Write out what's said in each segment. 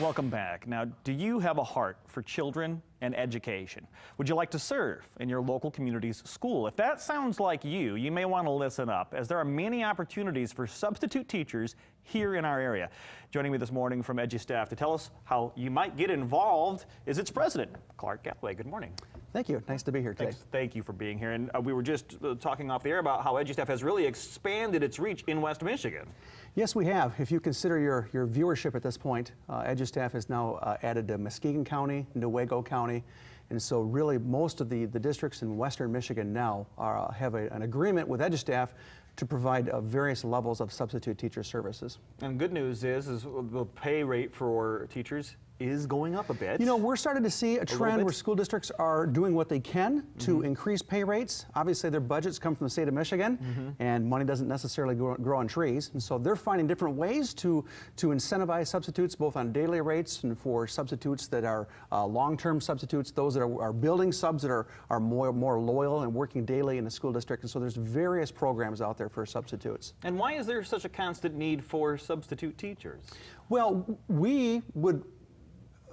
Welcome back. Now, do you have a heart for children and education? Would you like to serve in your local community's school? If that sounds like you may want to listen up, as there are many opportunities for substitute teachers here in our area. Joining me this morning from EDUStaff to tell us how you might get involved is its president, Clark Galloway. Good morning. Thank you. Nice to be here today. Thank you for being here. And we were just talking off the air about how EDUStaff has really expanded its reach in West Michigan. Yes, we have. If you consider your viewership at this point, EDUStaff has now added to Muskegon County, Newaygo County, and so really most of the districts in Western Michigan now have an agreement with EDUStaff to provide various levels of substitute teacher services. And good news is the pay rate for teachers is going up a bit. You know, we're starting to see a trend where school districts are doing what they can to increase pay rates. Obviously, their budgets come from the state of Michigan, and money doesn't necessarily grow on trees. And so they're finding different ways to incentivize substitutes, both on daily rates and for substitutes that are long-term substitutes, those that are building subs that are more loyal and working daily in the school district. And so there's various programs out there for substitutes. And why is there such a constant need for substitute teachers? Well,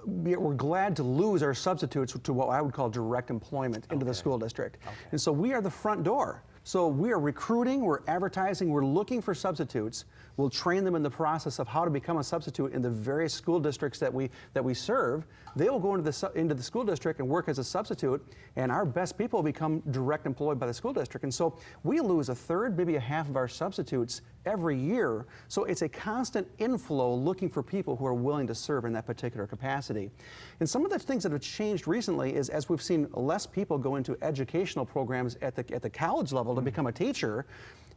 we're glad to lose our substitutes to what I would call direct employment into the school district. And so we are the front door. So we are recruiting, we're advertising, we're looking for substitutes. We'll train them in the process of how to become a substitute in the various school districts that we serve. They will go into the school district and work as a substitute, and our best people become direct employed by the school district. And so we lose a third, maybe a half of our substitutes every year. So it's a constant inflow looking for people who are willing to serve in that particular capacity. And some of the things that have changed recently is as we've seen less people go into educational programs at the college level to become a teacher.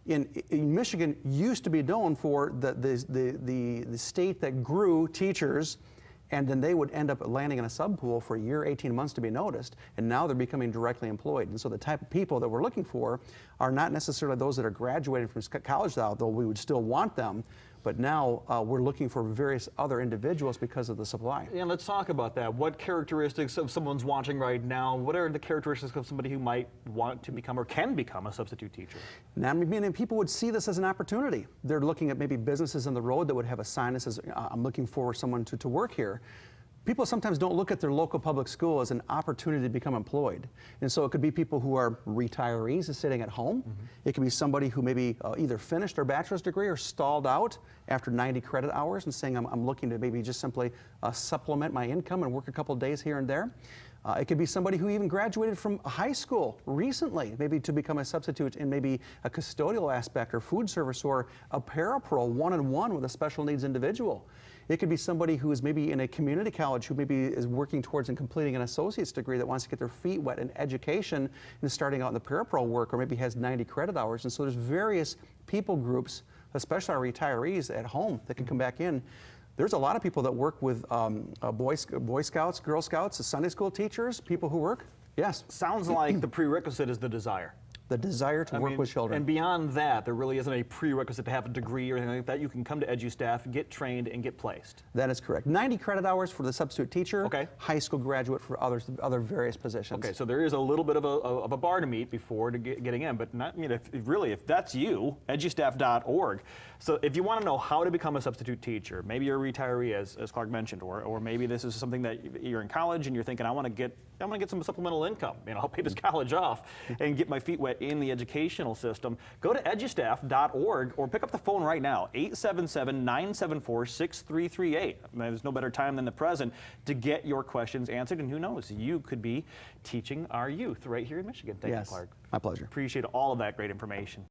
In Michigan used to be known for the state that grew teachers, and then they would end up landing in a sub pool for a year, 18 months to be noticed, and now they're becoming directly employed. And so the type of people that we're looking for are not necessarily those that are graduating from college, though we would still want them, but now we're looking for various other individuals because of the supply. Yeah, let's talk about that. What characteristics of someone's watching right now, what are the characteristics of somebody who might want to become or can become a substitute teacher? Now, I mean, people would see this as an opportunity. They're looking at maybe businesses on the road that would have a sign that says, I'm looking for someone to work here. People sometimes don't look at their local public school as an opportunity to become employed. And so it could be people who are retirees sitting at home. It could be somebody who maybe either finished their bachelor's degree or stalled out after 90 credit hours and saying, I'm looking to maybe just simply supplement my income and work a couple days here and there. It could be somebody who even graduated from high school recently, maybe to become a substitute in maybe a custodial aspect or food service or a parapro one-on-one with a special needs individual. It could be somebody who is maybe in a community college who maybe is working towards and completing an associate's degree that wants to get their feet wet in education and starting out in the parapro work, or maybe has 90 credit hours. And so there's various people groups, especially our retirees at home, that can come back in. There's a lot of people that work with Boy Scouts, Girl Scouts, Sunday school teachers, people who work. Yes. Sounds like the prerequisite is the desire. The desire to work with children. And beyond that, there really isn't a prerequisite to have a degree or anything like that. You can come to EDUStaff, get trained, and get placed. That is correct. 90 credit hours for the substitute teacher, high school graduate for other various positions. Okay, so there is a little bit of a bar to meet before getting in, but not, if that's you, EDUStaff.org. So if you want to know how to become a substitute teacher, maybe you're a retiree, as Clark mentioned, or maybe this is something that you're in college and you're thinking, I want to get some supplemental income. I'll pay this college off and get my feet wet in the educational system. Go to EDUStaff.org or pick up the phone right now, 877-974-6338. There's no better time than the present to get your questions answered, and who knows, you could be teaching our youth right here in Michigan. Thank you, Clark. My pleasure. Appreciate all of that great information.